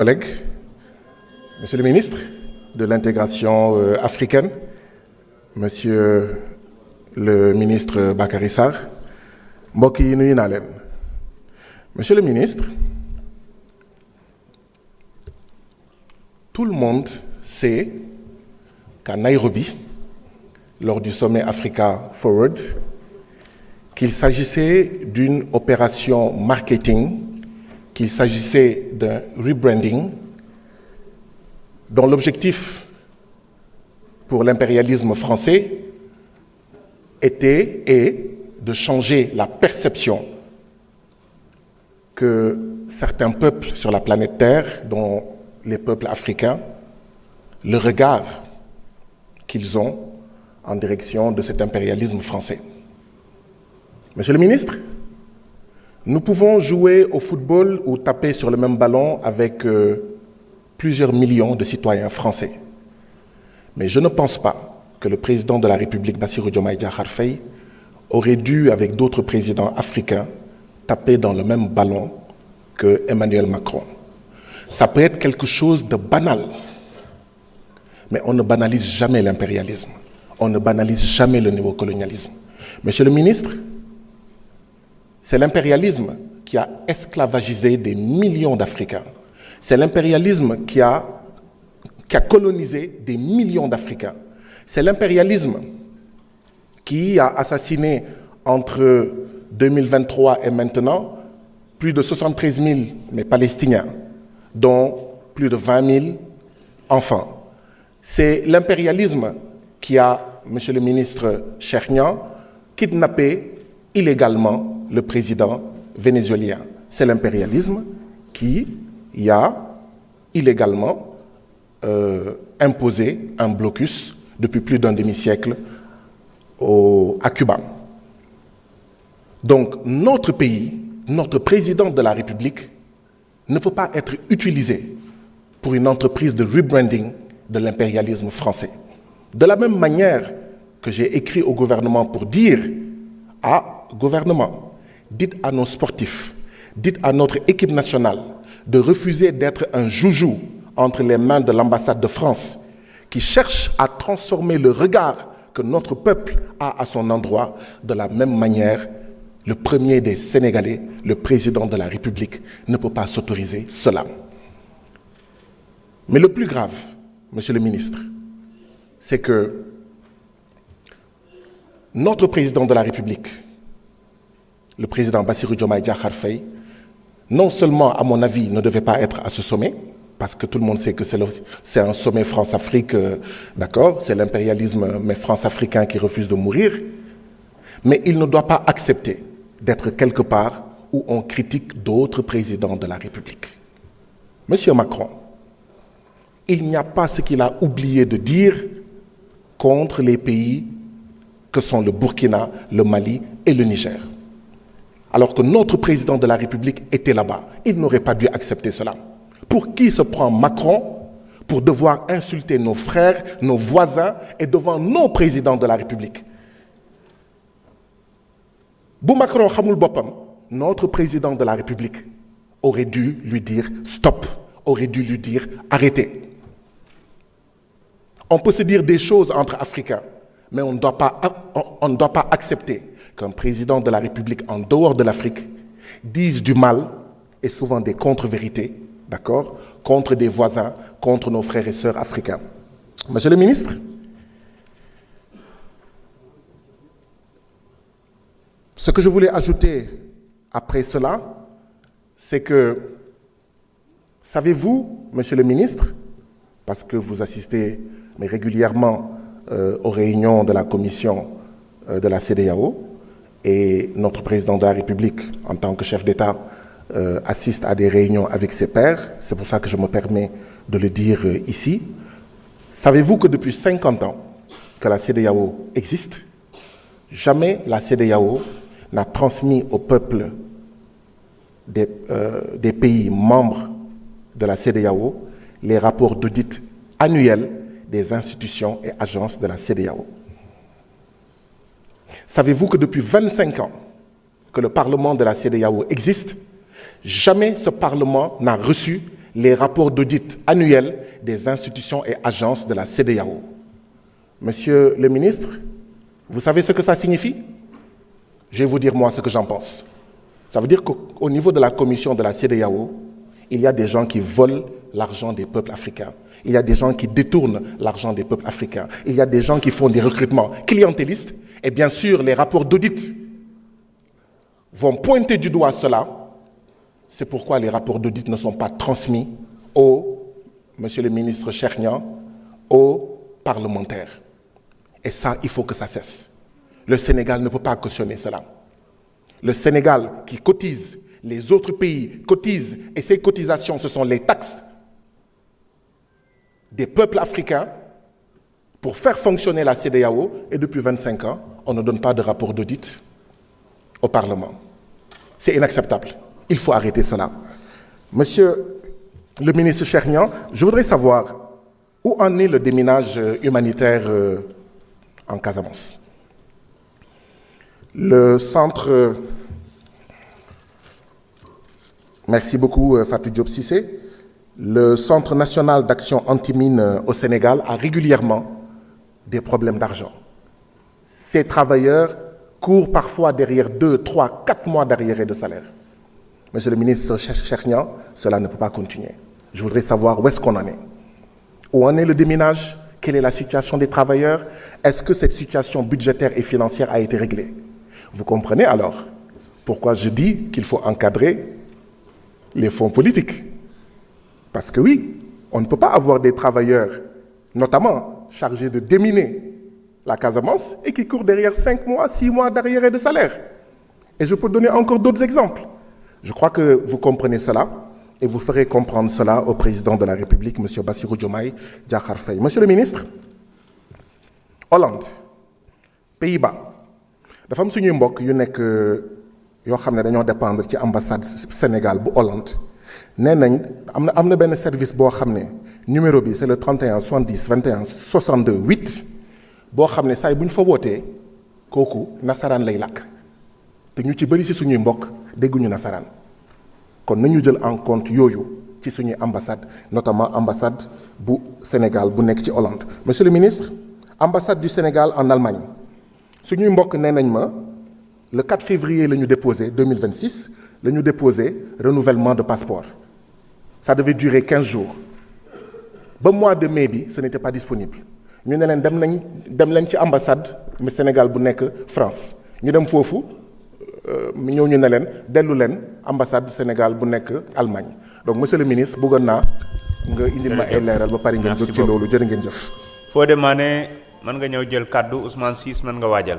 Collègues, Monsieur le ministre de l'intégration africaine, Monsieur le ministre Bakary Sarr, mbokk yi nuyu naa leen. Monsieur le ministre, tout le monde sait qu'à Nairobi, lors du sommet Africa Forward, qu'il s'agissait d'une opération marketing, qu'il s'agissait d'un rebranding dont l'objectif pour l'impérialisme français était et de changer la perception que certains peuples sur la planète Terre, dont les peuples africains, le regard qu'ils ont en direction de cet impérialisme français. Monsieur le ministre, nous pouvons jouer au football ou taper sur le même ballon avec plusieurs millions de citoyens français. Mais je ne pense pas que le président de la République, Bassirou Diomaye Diakhar Faye, aurait dû, avec d'autres présidents africains, taper dans le même ballon que Emmanuel Macron. Ça peut être quelque chose de banal, mais on ne banalise jamais l'impérialisme. On ne banalise jamais le néocolonialisme. Monsieur le ministre, c'est l'impérialisme qui a esclavagisé des millions d'Africains. C'est l'impérialisme qui a colonisé des millions d'Africains. C'est l'impérialisme qui a assassiné entre 2023 et maintenant plus de 73 000 Palestiniens, dont plus de 20 000 enfants. C'est l'impérialisme qui a, Monsieur le ministre Cheikh Niang, kidnappé illégalement le président vénézuélien. C'est l'impérialisme qui a illégalement imposé un blocus depuis plus d'un demi-siècle à Cuba. Donc notre pays, notre président de la République ne peut pas être utilisé pour une entreprise de rebranding de l'impérialisme français. De la même manière que j'ai écrit au gouvernement pour dire gouvernement, dites à nos sportifs, dites à notre équipe nationale de refuser d'être un joujou entre les mains de l'ambassade de France qui cherche à transformer le regard que notre peuple a à son endroit. De la même manière, le premier des Sénégalais, le président de la République, ne peut pas s'autoriser cela. Mais le plus grave, Monsieur le ministre, c'est que notre président de la République, le président Bassirou Diomaye Diakhar Faye, non seulement, à mon avis, ne devait pas être à ce sommet, parce que tout le monde sait que c'est un sommet France-Afrique, d'accord, c'est l'impérialisme, mais France-africain qui refuse de mourir, mais il ne doit pas accepter d'être quelque part où on critique d'autres présidents de la République. Monsieur Macron, il n'y a pas ce qu'il a oublié de dire contre les pays que sont le Burkina, le Mali et le Niger. Alors que notre président de la République était là-bas. Il n'aurait pas dû accepter cela. Pour qui se prend Macron pour devoir insulter nos frères, nos voisins et devant nos présidents de la République? Bu Macron xamul boppam, notre président de la République aurait dû lui dire stop, aurait dû lui dire arrêtez. On peut se dire des choses entre Africains, mais on ne doit pas accepter qu'un président de la République en dehors de l'Afrique dise du mal et souvent des contre-vérités, d'accord, contre des voisins, contre nos frères et sœurs africains. Monsieur le ministre, ce que je voulais ajouter après cela, c'est que, savez-vous, Monsieur le ministre, parce que vous assistez mais régulièrement aux réunions de la commission de la CEDEAO, et notre président de la République, en tant que chef d'État, assiste à des réunions avec ses pairs. C'est pour ça que je me permets de le dire ici. Savez-vous que depuis 50 ans que la CEDEAO existe, jamais la CEDEAO n'a transmis au peuple des pays membres de la CEDEAO les rapports d'audit annuels des institutions et agences de la CEDEAO. Savez-vous que depuis 25 ans que le Parlement de la CEDEAO existe, jamais ce Parlement n'a reçu les rapports d'audit annuels des institutions et agences de la CEDEAO. Monsieur le ministre, vous savez ce que ça signifie? Je vais vous dire moi ce que j'en pense. Ça veut dire qu'au niveau de la commission de la CEDEAO, il y a des gens qui volent l'argent des peuples africains. Il y a des gens qui détournent l'argent des peuples africains. Il y a des gens qui font des recrutements clientélistes. Et bien sûr, les rapports d'audit vont pointer du doigt cela. C'est pourquoi les rapports d'audit ne sont pas transmis monsieur le ministre Cheikh Niang, aux parlementaires. Et ça, il faut que ça cesse. Le Sénégal ne peut pas cautionner cela. Le Sénégal qui cotise, les autres pays cotisent, et ces cotisations, ce sont les taxes des peuples africains pour faire fonctionner la CEDEAO, et depuis 25 ans, on ne donne pas de rapport d'audit au Parlement. C'est inacceptable. Il faut arrêter cela. Monsieur le ministre Cheikh Niang, je voudrais savoir où en est le déminage humanitaire en Casamance. Le centre... Merci beaucoup Fatou Diop Cissé. Le Centre national d'action anti-mine au Sénégal a régulièrement des problèmes d'argent. Ces travailleurs courent parfois derrière 2, 3, 4 mois d'arriérés de salaire. Monsieur le ministre Cheikh Niang, cela ne peut pas continuer. Je voudrais savoir où est-ce qu'on en est. Où en est le déminage? Quelle est la situation des travailleurs? Est-ce que cette situation budgétaire et financière a été réglée? Vous comprenez alors pourquoi je dis qu'il faut encadrer les fonds politiques? Parce que oui, on ne peut pas avoir des travailleurs, notamment chargés de déminer la Casamance, et qui courent derrière 5 mois, 6 mois d'arriérés de salaire. Et je peux donner encore d'autres exemples. Je crois que vous comprenez cela, et vous ferez comprendre cela au président de la République, M. Bassirou Diomaye Diakhar Faye. Monsieur le ministre, Hollande, Pays-Bas, dafa am suñuy mbokk yu nekk yoo xam ne dañoo dépendre ci ambassade Sénégal bu Hollande. nee nañ am na benn service boo xam ne numéro bi c'est le 31 70 21 62 8 boo xam ne saa yi bu ñu fa wootee kooku nasaraan lay làkk te ñu ci bëri ci suñuy mbokk dégguñu nasaraan kon nañu jël en compte yooyu ci suñuy ambassade, notamment ambassade bu Sénégal bu nekk ci Hollande. Monsieur le ministre, ambassade du Sénégal en Allemagne suñuy mbokk nee nañ ma le 4 février la ñu déposé 2026 la ñu déposé renouvellement de passeport. Ça devait durer 15 jours. Ba mois de mai bi ce n'était pas disponible. Ñu ne leen dem leen ci ambassade du Sénégal bu nekk France. Ñu dem foofu ñëw ñu ne leen dellu leen ambassade du Sénégal bu nekk Allemagne. Donc monsieur le ministre bëggoon naa nga indil ma ay leeral ba pare ngeen jóg ci loolu jërë ngeen jëf. Fodé Mané mën nga ñëw jël kàddu Ousmane Ciss mën nga waajal.